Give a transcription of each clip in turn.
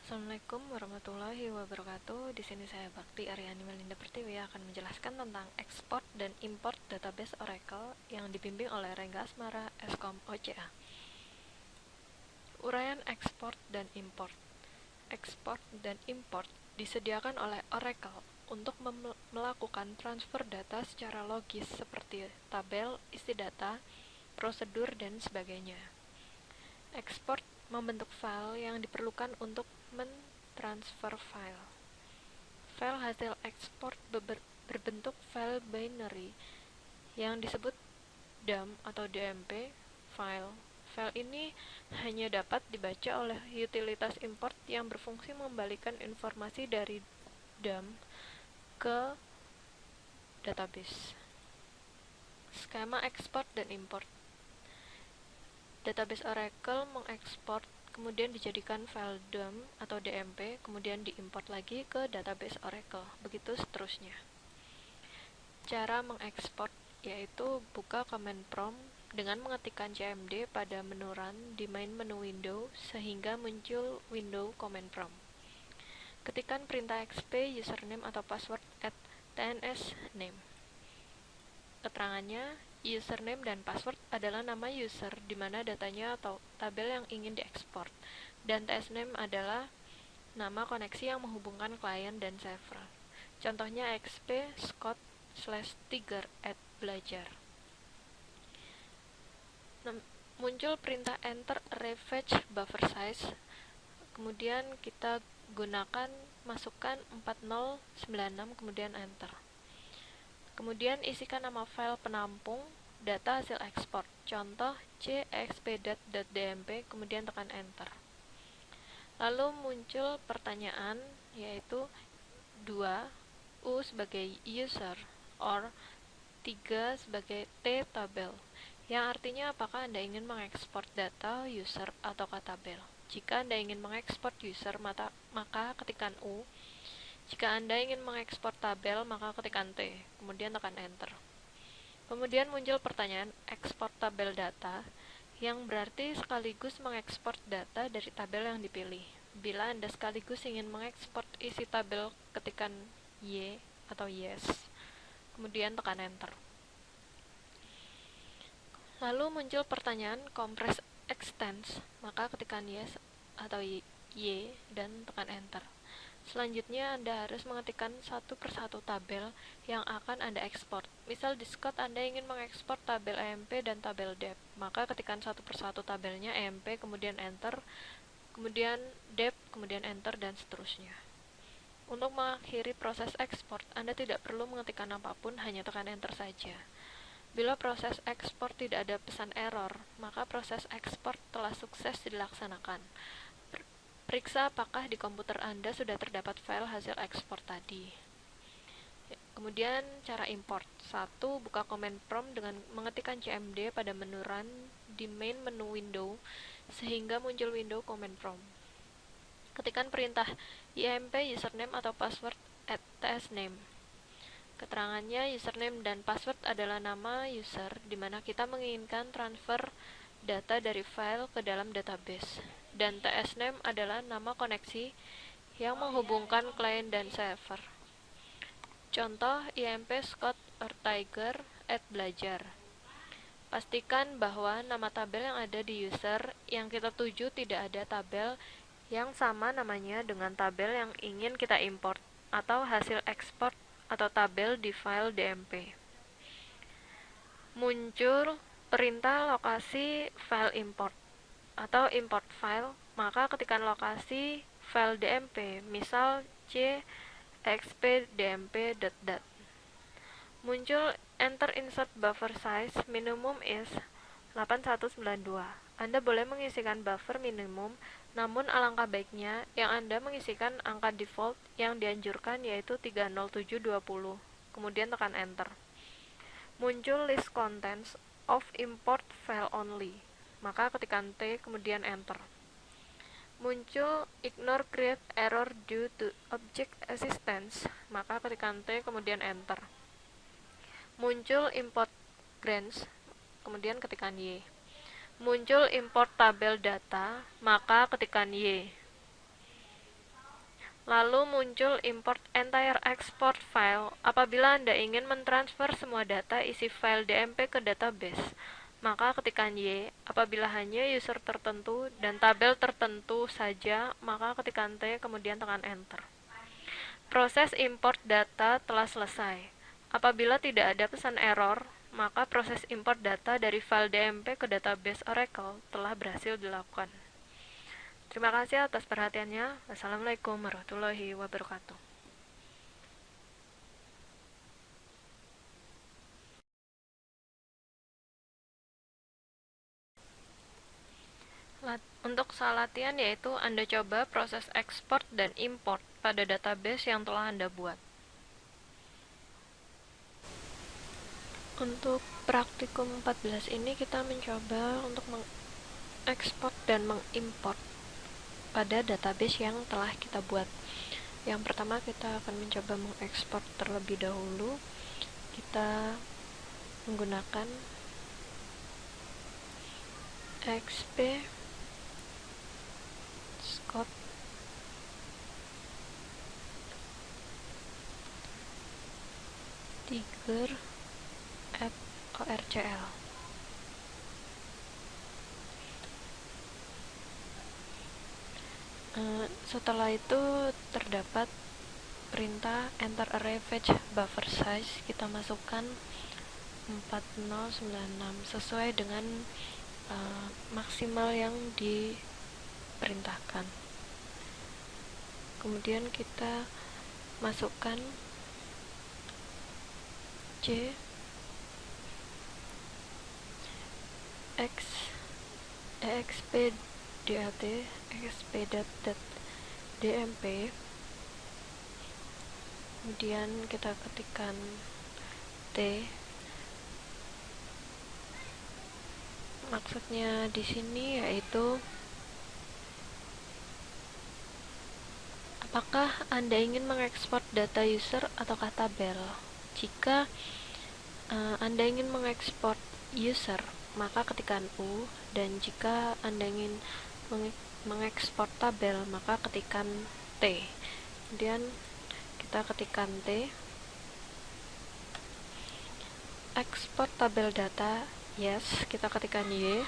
Assalamualaikum warahmatullahi wabarakatuh. Di sini saya Bakti Aryani Melinda Pertiwi akan menjelaskan tentang ekspor dan import database Oracle yang dibimbing oleh Rengga Asmara, Eskom OCA. Uraian ekspor dan import. Ekspor dan import disediakan oleh Oracle untuk melakukan transfer data secara logis seperti tabel, isi data, prosedur, dan sebagainya. Ekspor membentuk file yang diperlukan untuk mentransfer file. File hasil ekspor berbentuk file binary yang disebut DAM atau DMP file. File ini hanya dapat dibaca oleh utilitas import yang berfungsi mengembalikan informasi dari DAM ke database. Skema ekspor dan import. Database Oracle mengekspor kemudian dijadikan file DAM atau DMP, kemudian diimport lagi ke database Oracle, begitu seterusnya. Cara mengekspor yaitu buka command prompt dengan mengetikkan cmd pada menu run di main menu window sehingga muncul window command prompt. Ketikkan perintah xp username atau password at tnsname. Keterangannya, username dan password adalah nama user di mana datanya atau tabel yang ingin diekspor, dan tsname adalah nama koneksi yang menghubungkan klien dan server. Contohnya xp scott/tiger@belajar. Muncul perintah enter array fetch buffer size, kemudian kita gunakan masukkan 4096 kemudian enter. Kemudian isikan nama file penampung data hasil ekspor, contoh cxp.dmp, kemudian tekan enter. Lalu muncul pertanyaan yaitu 2, U sebagai user, or 3 sebagai T-tabel, yang artinya apakah Anda ingin mengekspor data user atau tabel. Jika Anda ingin mengekspor user, maka ketikkan U. Jika Anda ingin mengekspor tabel, maka ketikkan T, kemudian tekan enter. Kemudian muncul pertanyaan ekspor tabel data, yang berarti sekaligus mengekspor data dari tabel yang dipilih. Bila Anda sekaligus ingin mengekspor isi tabel, ketikkan Y atau yes, kemudian tekan enter. Lalu muncul pertanyaan compress extents, maka ketikkan yes atau Y dan tekan enter. Selanjutnya, Anda harus mengetikkan satu persatu tabel yang akan Anda ekspor. Misal di Scott Anda ingin mengekspor tabel EMP dan tabel DEP, maka ketikkan satu persatu tabelnya EMP, kemudian enter, kemudian DEP, kemudian enter, dan seterusnya. Untuk mengakhiri proses ekspor, Anda tidak perlu mengetikkan apapun, hanya tekan enter saja. Bila proses ekspor tidak ada pesan error, maka proses ekspor telah sukses dilaksanakan. Periksa apakah di komputer Anda sudah terdapat file hasil ekspor tadi. Kemudian cara import. 1. Buka command prompt dengan mengetikkan cmd pada menu run di main menu window sehingga muncul window command prompt. Ketikkan perintah imp username atau password at tsname. Keterangannya, username dan password adalah nama user di mana kita menginginkan transfer data dari file ke dalam database, dan tsname adalah nama koneksi yang menghubungkan klien dan server. Contoh imp scott or tiger@belajar. Pastikan bahwa nama tabel yang ada di user yang kita tuju tidak ada tabel yang sama namanya dengan tabel yang ingin kita import atau hasil ekspor atau tabel di file DMP. Muncul perintah lokasi file import atau import file, maka ketikkan lokasi file DMP, misal cxp.dmp.dat. Muncul enter insert buffer size minimum is 8192. Anda boleh mengisikan buffer minimum, namun alangkah baiknya yang Anda mengisikan angka default yang dianjurkan yaitu 30720. Kemudian tekan enter. Muncul list contents of import file only, maka ketikkan T kemudian enter. Muncul ignore create error due to object assistance, maka ketikkan T kemudian enter. Muncul import grants, kemudian ketikkan Y. Muncul import tabel data, maka ketikkan Y. Lalu muncul import entire export file apabila Anda ingin mentransfer semua data isi file DMP ke database. Maka ketikkan Y apabila hanya user tertentu dan tabel tertentu saja, maka ketikkan T kemudian tekan Enter. Proses import data telah selesai. Apabila tidak ada pesan error, maka proses import data dari file DMP ke database Oracle telah berhasil dilakukan. Terima kasih atas perhatiannya. Wassalamualaikum warahmatullahi wabarakatuh. Untuk soal latihan yaitu Anda coba proses ekspor dan import pada database yang telah Anda buat. Untuk praktikum 14 ini kita mencoba untuk mengekspor dan mengimport pada database yang telah kita buat. Yang pertama kita akan mencoba mengekspor terlebih dahulu. Kita menggunakan xp Scott Tiger @orcl. Setelah itu terdapat perintah enter array fetch buffer size, kita masukkan 4096 sesuai dengan maksimal yang diperintahkan. Kemudian kita masukkan C exp.dat.dmp, kemudian kita ketikkan T. Maksudnya di sini yaitu apakah Anda ingin mengekspor data user ataukah tabel. Jika Anda ingin mengekspor user, maka ketikkan U, dan jika Anda ingin mengekspor tabel, maka ketikkan T. Kemudian kita ketikkan T. Ekspor tabel data, yes, kita ketikkan Y.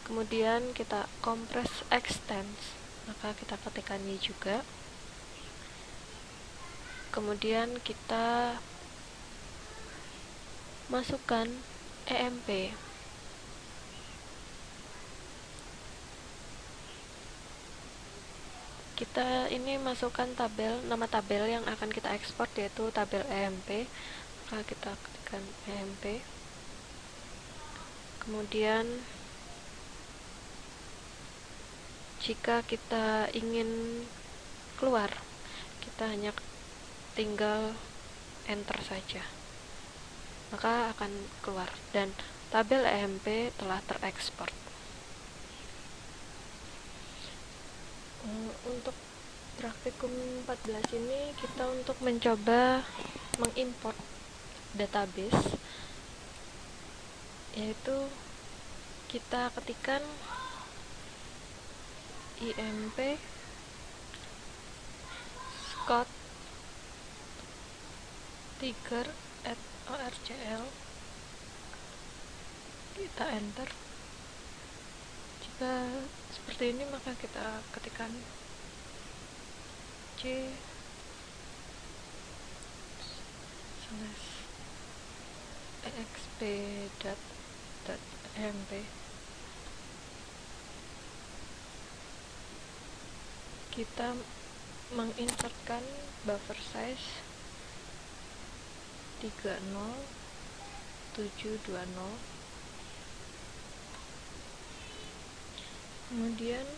Kemudian kita compress extends, maka kita ketikkan Y juga. Kemudian kita masukkan EMP. Kita ini masukkan nama tabel yang akan kita ekspor yaitu tabel EMP. Maka kita ketikkan EMP. Kemudian jika kita ingin keluar, kita hanya tinggal enter saja, maka akan keluar dan tabel EMP telah terekspor. Untuk praktikum 14 ini kita untuk mencoba mengimport database, yaitu kita ketikkan imp Scott Tiger @orcl, kita enter. Jika seperti ini maka kita ketikkan C exp.mp. Kita menginsertkan buffer size 30720. Kemudian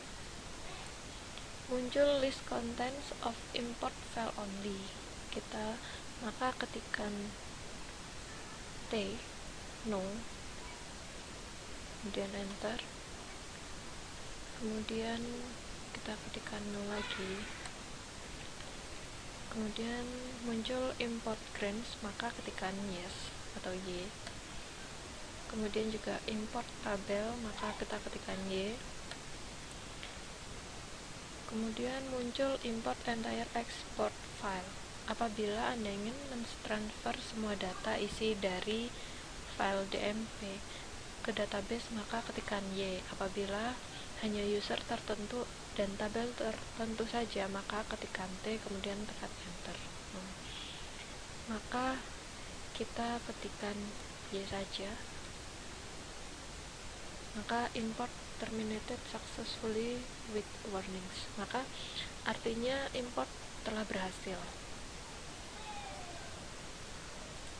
muncul list contents of import file only. Kita maka ketikkan T no, kemudian enter. Kemudian kita ketikkan no lagi. Kemudian muncul import grains, maka ketikkan yes atau Y. Kemudian juga import tabel, maka kita ketikkan Y. Kemudian muncul import entire export file. Apabila Anda ingin mentransfer semua data isi dari file DMP ke database, maka ketikkan Y. Apabila hanya user tertentu dan tabel tertentu saja, maka ketikkan T, kemudian tekan enter. Maka kita ketikkan Y saja, maka import terminated successfully with warnings, maka artinya import telah berhasil.